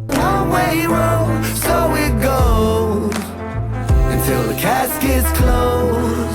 One-way road, so it goes until the caskets close.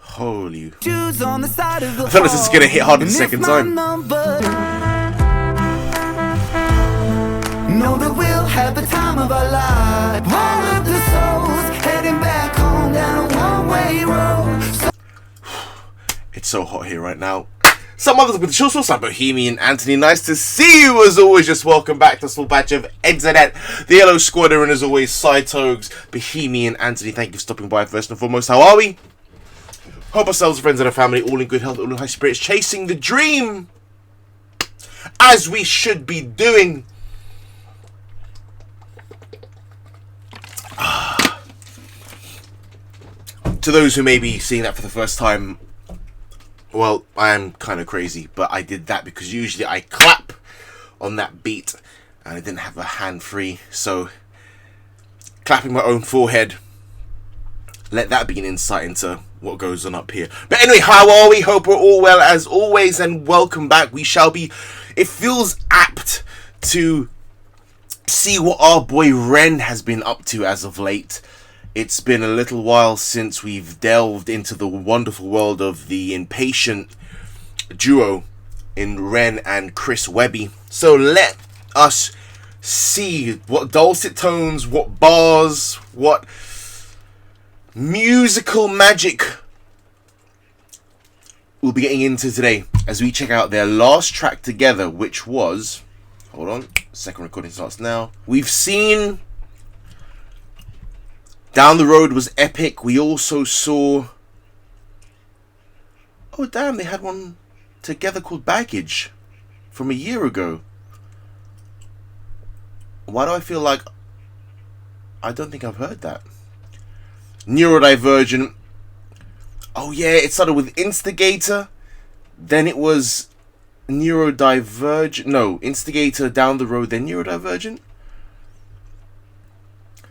Holy. Shoes on the side of the I feel like this is gonna hit hard the second time. Know that we'll have the time of our life. All of the souls heading back home down a one-way road. It's so hot here right now. Some others with the show like Bohemian Anthony. Nice to see you as always. Just welcome back to a small batch of Exenet, the Yellow Squadron, and as always, Side Togs, Bohemian Anthony. Thank you for stopping by first and foremost. How are we? Hope ourselves, friends, and our family all in good health, all in high spirits, chasing the dream as we should be doing. To those who may be seeing that for the first time, well, I am kind of crazy, but I did that because usually I clap on that beat and I didn't have a hand free, so clapping my own forehead, let that be an insight into what goes on up here. But anyway, how are we? Hope we're all well as always, and welcome back. We shall be, it feels apt to see what our boy Ren has been up to as of late. It's been a little while since we've delved into the wonderful world of the Inpatient duo in Ren and Chris Webby. So let us see what dulcet tones, what bars, what musical magic we'll be getting into today as we check out their last track together, which was, hold on, second recording starts now. We've seen Down the Road was epic. We also saw, oh damn, they had one together called Baggage from a year ago. Why do I feel like I don't think I've heard that? Neurodivergent. Oh yeah, it started with Instigator, then it was Neurodivergent. No, Instigator, Down the Road, then Neurodivergent.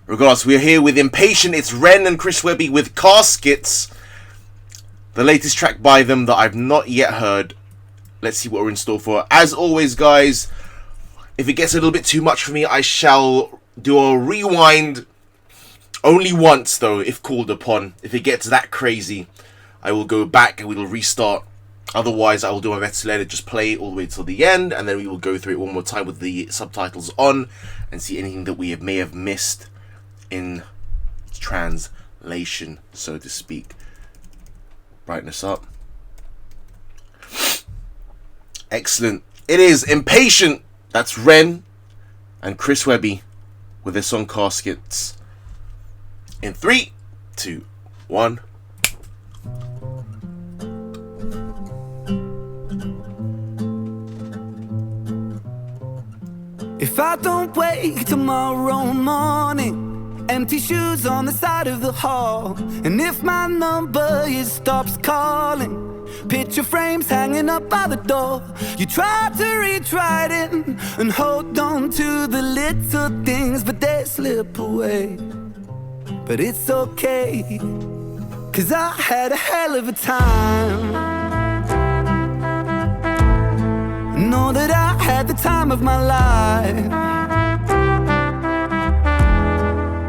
Regardless, we're here with Inpatient. It's Ren and Chris Webby with Caskets, the latest track by them that I've not yet heard. Let's see what we're in store for. As always, guys, if it gets a little bit too much for me, I shall do a rewind. Only once, though, if called upon. If it gets that crazy, I will go back and we will restart. Otherwise, I will do my best to let it just play all the way till the end, and then we will go through it one more time with the subtitles on and see anything that we may have missed in translation, so to speak. Brightness up. Excellent. It is Inpatient. That's Ren and Chris Webby with their song Caskets. In 3, 2, 1. If I don't wake tomorrow morning, empty shoes on the side of the hall, and if my number stops calling, picture frames hanging up by the door. You try to reach right in and hold on to the little things, but they slip away. But it's okay, 'cause I had a hell of a time. Know that I had the time of my life.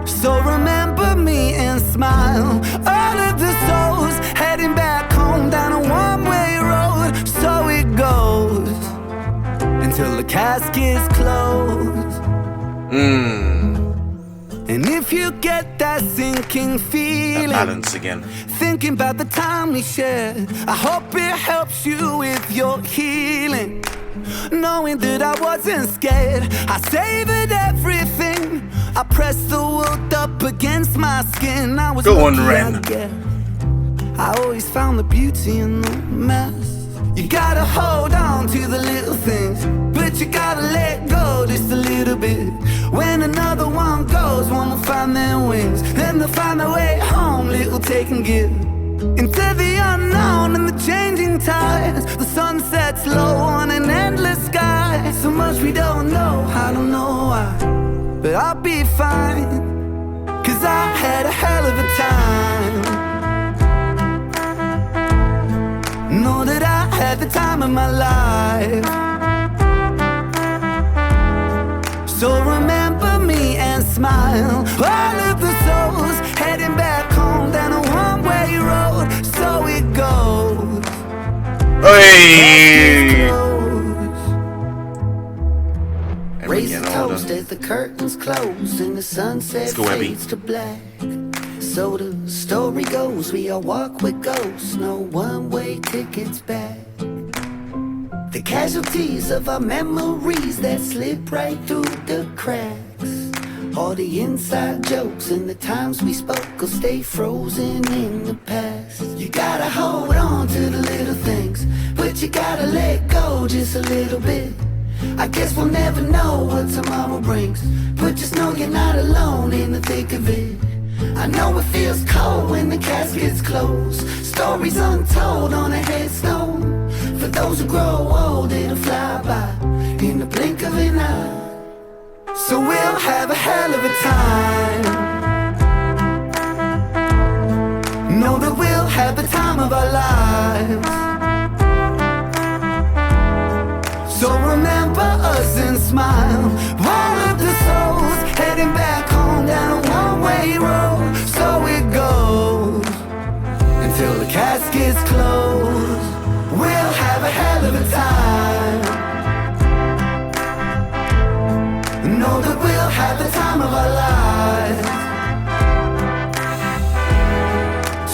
So remember me and smile. All of the souls heading back home down a one-way road. So it goes until the caskets close. And if you get that sinking feeling, That balance again, thinking about the time we shared, I hope it helps you with your healing. Knowing that I wasn't scared, I savored everything. I pressed the world up against my skin. I was go on, Ren. I always found the beauty in the mess. You gotta hold on to the little things, but you gotta let go just a little bit. When another one goes, one will find their wings, then they'll find their way home, little take and give. Into the unknown and the changing tides. The sun sets low on an endless sky. So much we don't know, I don't know why, but I'll be fine, 'cause I had a hell of a time. Know that I had the time of my life. So remember me and smile. All of the souls heading back home down a one-way road. So it goes. Hey! Raise a toast as the curtains close and the sunset fades to black. So the story goes, we all walk with ghosts, no one-way tickets back. The casualties of our memories that slip right through the cracks. All the inside jokes and the times we spoke will stay frozen in the past. You gotta hold on to the little things, but you gotta let go just a little bit. I guess we'll never know what tomorrow brings, but just know you're not alone in the thick of it. I know it feels cold when the caskets close. Stories untold on a headstone. For those who grow old, it'll fly by in the blink of an eye. So we'll have a hell of a time. Know that we'll have the time of our lives. So remember us and smile. All of the souls heading back home down a one-way road. So it goes until the caskets close. We'll have a hell of a time. Know that we'll have the time of our lives.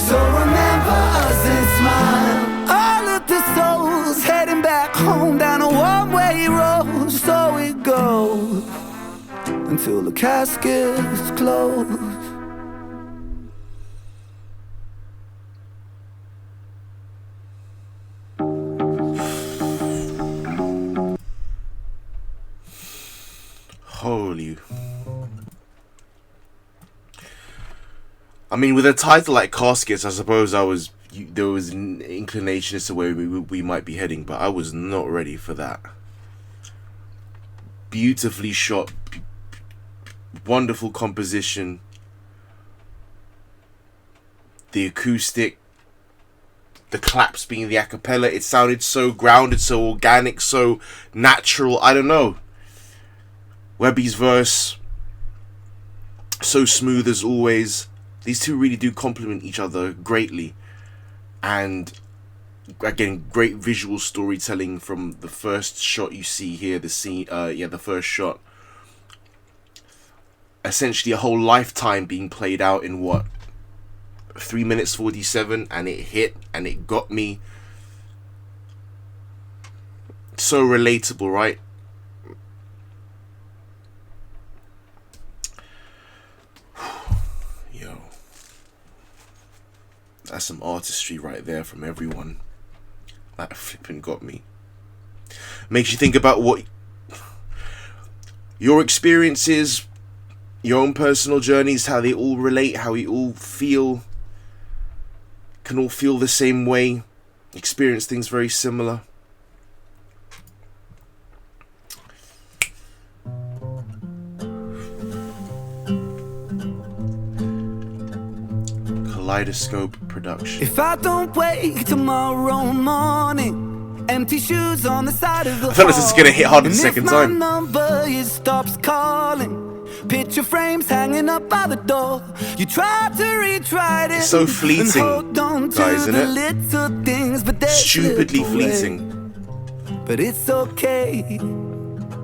So remember us and smile. All of the souls heading back home down a one-way road. So it goes until the caskets close. Holy. I mean, with a title like Caskets, I suppose there was an inclination as to where we might be heading, but I was not ready for that. Beautifully shot, wonderful composition, the acoustic, the claps being the a cappella, it sounded so grounded, so organic, so natural. I don't know. Webby's verse, so smooth as always. These two really do complement each other greatly. And again, great visual storytelling from the first shot you see here, the scene, the first shot. Essentially a whole lifetime being played out in what? 3 minutes 47, and it hit and it got me. So relatable, right? That's some artistry right there from everyone. That flipping got me. Makes you think about what your experiences, your own personal journeys, how they all relate, how we all feel, can all feel the same way, experience things very similar. Kaleidoscope production. If I don't wake tomorrow morning, empty shoes on the side of the I feel like this is gonna hit hard the second time. If my number it stops calling, picture frames hanging up by the door. You try to retry it. It's so fleeting, guys, isn't it? Little things, but stupidly fleeting. But it's okay,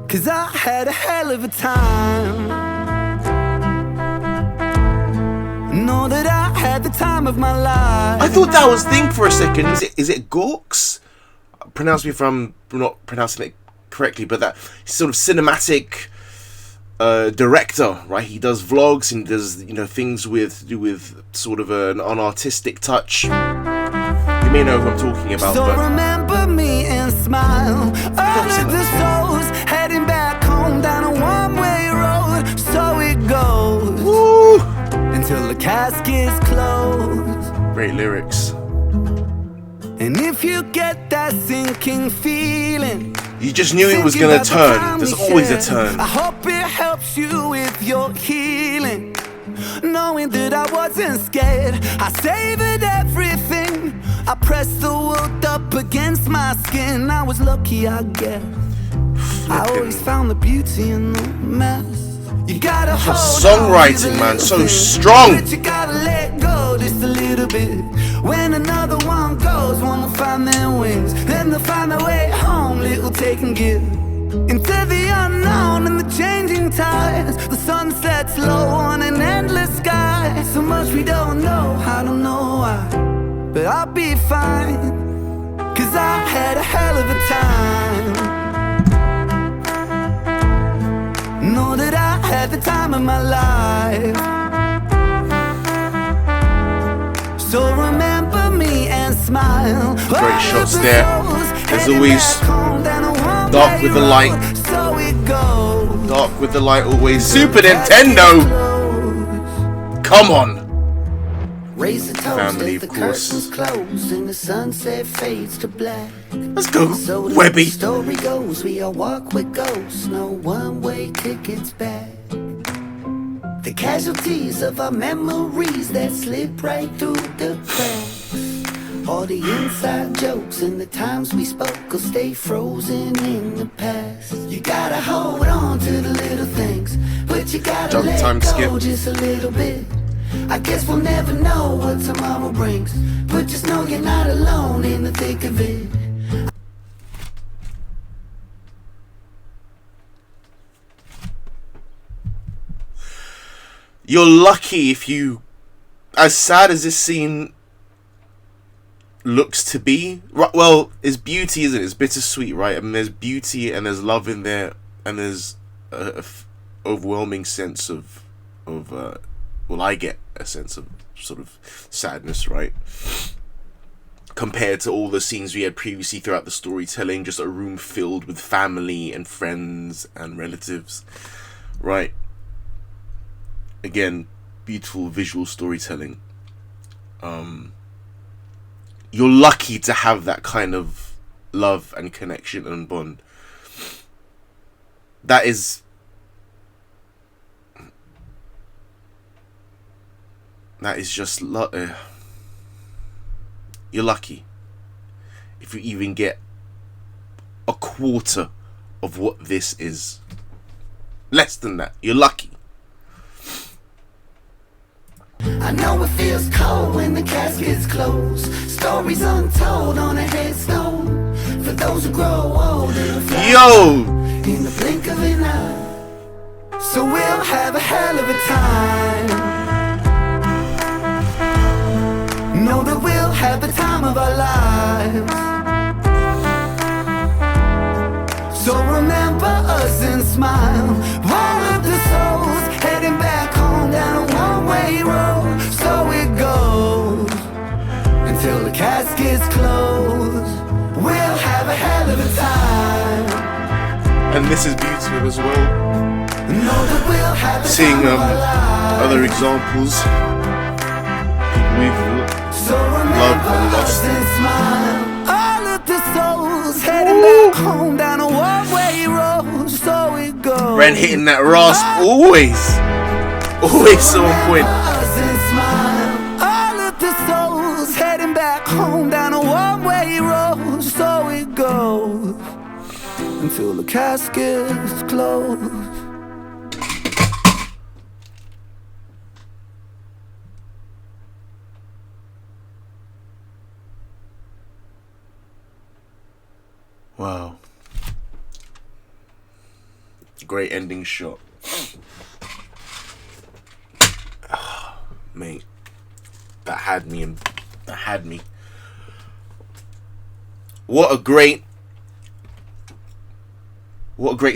'cause I had a hell of a time. Know that I had the time of my life. I thought that was Think for a second. Is it Gorks? Pronounce me if I'm not pronouncing it correctly, but that sort of cinematic director, right? He does vlogs and does, you know, things to do with sort of an artistic touch. You may know who I'm talking about. So but remember me and smile. All of the souls heading back home down a one-way road. So it goes. woo! Until the caskets close. Great lyrics. And if you get that sinking feeling, You just knew it was gonna turn. There's always a turn. I hope it helps you with your healing. Knowing that I wasn't scared, I savored everything. I pressed the world up against my skin. I was lucky, I guess. I always found the beauty in the mess. You gotta hold songwriting, man, so strong. But you gotta let go just a little bit. When another one goes, one will find their wings. Then they'll find their way home, little take and give. Into the unknown and the changing tides. The sun sets low on an endless sky. So much we don't know, I don't know why. But I'll be fine, 'cause I had a hell of a time. Know that I had the time of my life. So remember me and smile. Great shots there. As always, dark with the light. Dark with the light always. Super Nintendo! Come on! Raise the toast Family, as the of course. curtains close and the sunset fades to black. Let's go, So the Webby. story goes, we all walk with ghosts, no one-way tickets back. The casualties of our memories that slip right through the cracks. All the inside jokes and the times we spoke will stay frozen in the past. You gotta hold on to the little things, but you gotta Jump let time go skip. just a little bit. I guess we'll never know what tomorrow brings, but just know you're not alone in the thick of it. You're lucky if you, as sad as this scene looks to be, well, it's beauty, isn't it? It's bittersweet, right? I mean, there's beauty and there's love in there, and there's a overwhelming sense of well, I get a sense of sort of sadness, right? Compared to all the scenes we had previously throughout the storytelling, just a room filled with family and friends and relatives, right? Again, beautiful visual storytelling. You're lucky to have that kind of love and connection and bond. That is just you're lucky if you even get a quarter of what this is. Less than that, you're lucky. I know it feels cold when the caskets close. Stories untold on a headstone. For those who grow old and fly in the blink of an eye. So we'll have a hell of a time. Know that we'll have the time of our lives. So remember us and smile. All of the souls heading back home down a one-way road. So it goes until the caskets close. We'll have a hell of a time. And this is beautiful as well. Know that we'll have the Seeing time of our lives. other examples we've So remember loved and lost. us and smile. All of the souls heading back home down a one-way road. So it goes. Ren hitting that rasp always so on point. Us and smile. All of the souls heading back home down a one-way road. So it goes until the caskets close. Wow. Great ending shot. Oh, mate. That had me. What a great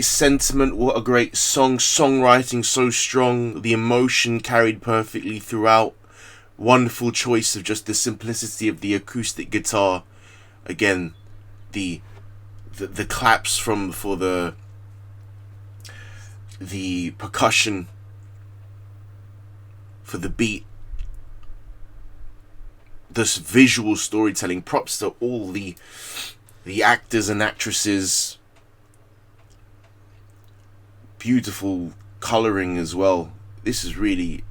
sentiment, what a great songwriting so strong, the emotion carried perfectly throughout. Wonderful choice of just the simplicity of the acoustic guitar. Again, the claps for the percussion for the beat, this visual storytelling. Props to all the actors and actresses. Beautiful coloring as well. This is really,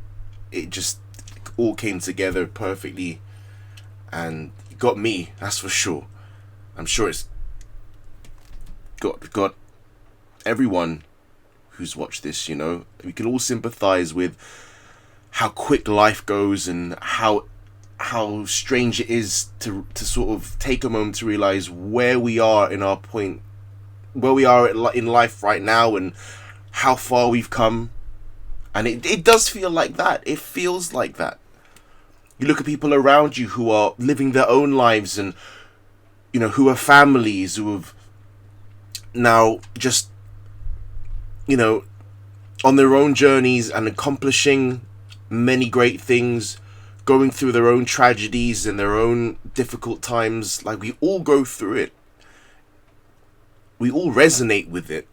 it just all came together perfectly, and got me, that's for sure. I'm sure it's got everyone who's watched this, you know. We can all sympathize with how quick life goes and how strange it is to sort of take a moment to realize where we are in our point, where we are in life right now, and how far we've come. And it does feel like that. It feels like that. You look at people around you who are living their own lives, and you know, who are families, who have now just, you know, on their own journeys and accomplishing many great things, going through their own tragedies and their own difficult times. Like, we all go through it. We all resonate with it.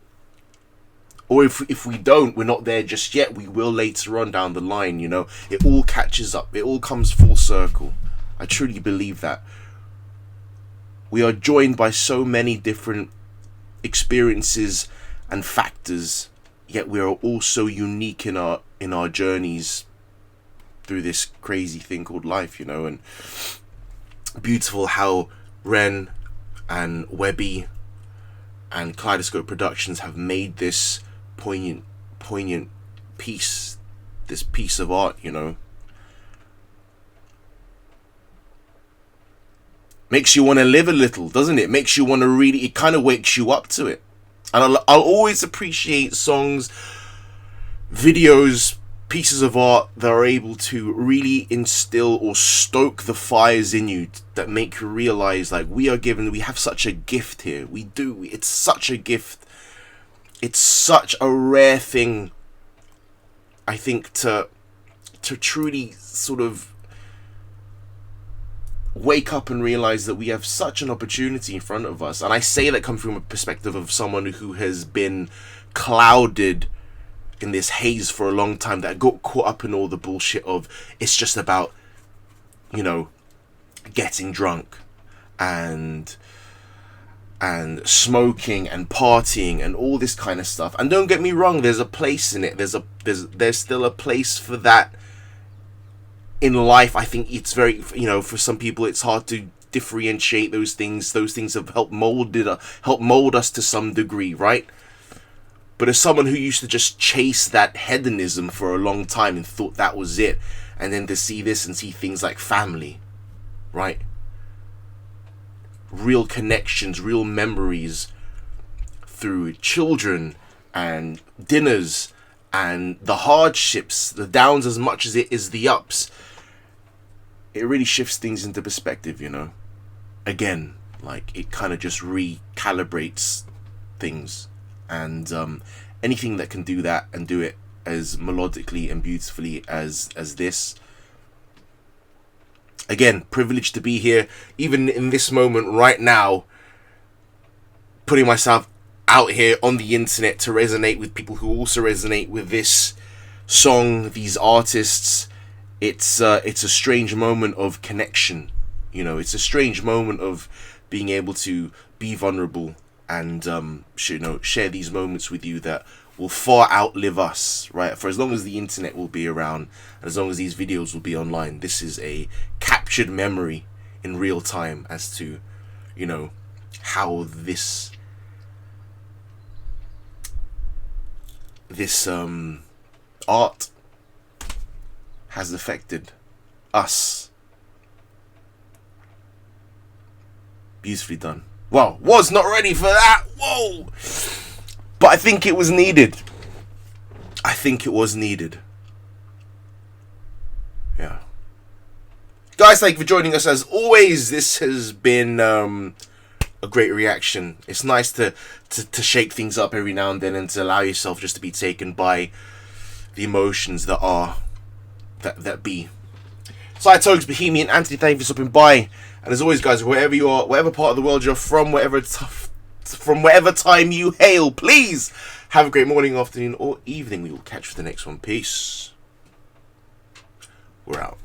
Or if we don't, we're not there just yet. We will later on down the line, you know. It all catches up. It all comes full circle. I truly believe that. We are joined by so many different experiences and factors, yet we are all so unique in our journeys through this crazy thing called life, you know. And beautiful how Ren and Webby and Kaleidoscope Productions have made this poignant piece, this piece of art, you know. Makes you want to live a little, doesn't it? Makes you want to really, it kind of wakes you up to it. And I'll always appreciate songs, videos, pieces of art that are able to really instill or stoke the fires in you that make you realize, like, we have such a gift here. We do. It's such a gift. It's such a rare thing, I think, to truly sort of wake up and realize that we have such an opportunity in front of us. And I say that come from a perspective of someone who has been clouded in this haze for a long time, that got caught up in all the bullshit of, it's just about, you know, getting drunk and smoking and partying and all this kind of stuff. And don't get me wrong, there's a place in it. There's still a place for that in life. I think it's very, you know, for some people it's hard to differentiate those things. Those things have helped mold us to some degree, right? But as someone who used to just chase that hedonism for a long time and thought that was it, and then to see this and see things like family, right? Real connections, real memories through children and dinners and the hardships, the downs as much as it is the ups. It really shifts things into perspective, you know. Again, like, it kind of just recalibrates things. And anything that can do that and do it as melodically and beautifully as this. Again, privileged to be here, even in this moment right now, putting myself out here on the internet to resonate with people who also resonate with this song, these artists. It's a strange moment of connection, you know. It's a strange moment of being able to be vulnerable and you know, share these moments with you that will far outlive us, right? For as long as the internet will be around, and as long as these videos will be online, this is a captured memory in real time as to, you know, how this art has affected us. Beautifully done. Well, was not ready for that. Whoa! But I think it was needed. I think it was needed. Yeah. Guys, thank you for joining us as always. This has been a great reaction. It's nice to shake things up every now and then and to allow yourself just to be taken by the emotions that be. Side Togs, Bohemian, Anthony, thank you for stopping by. And as always, guys, wherever you are, whatever part of the world you're from, from whatever time you hail, please have a great morning, afternoon, or evening. We will catch you for the next one. Peace. We're out.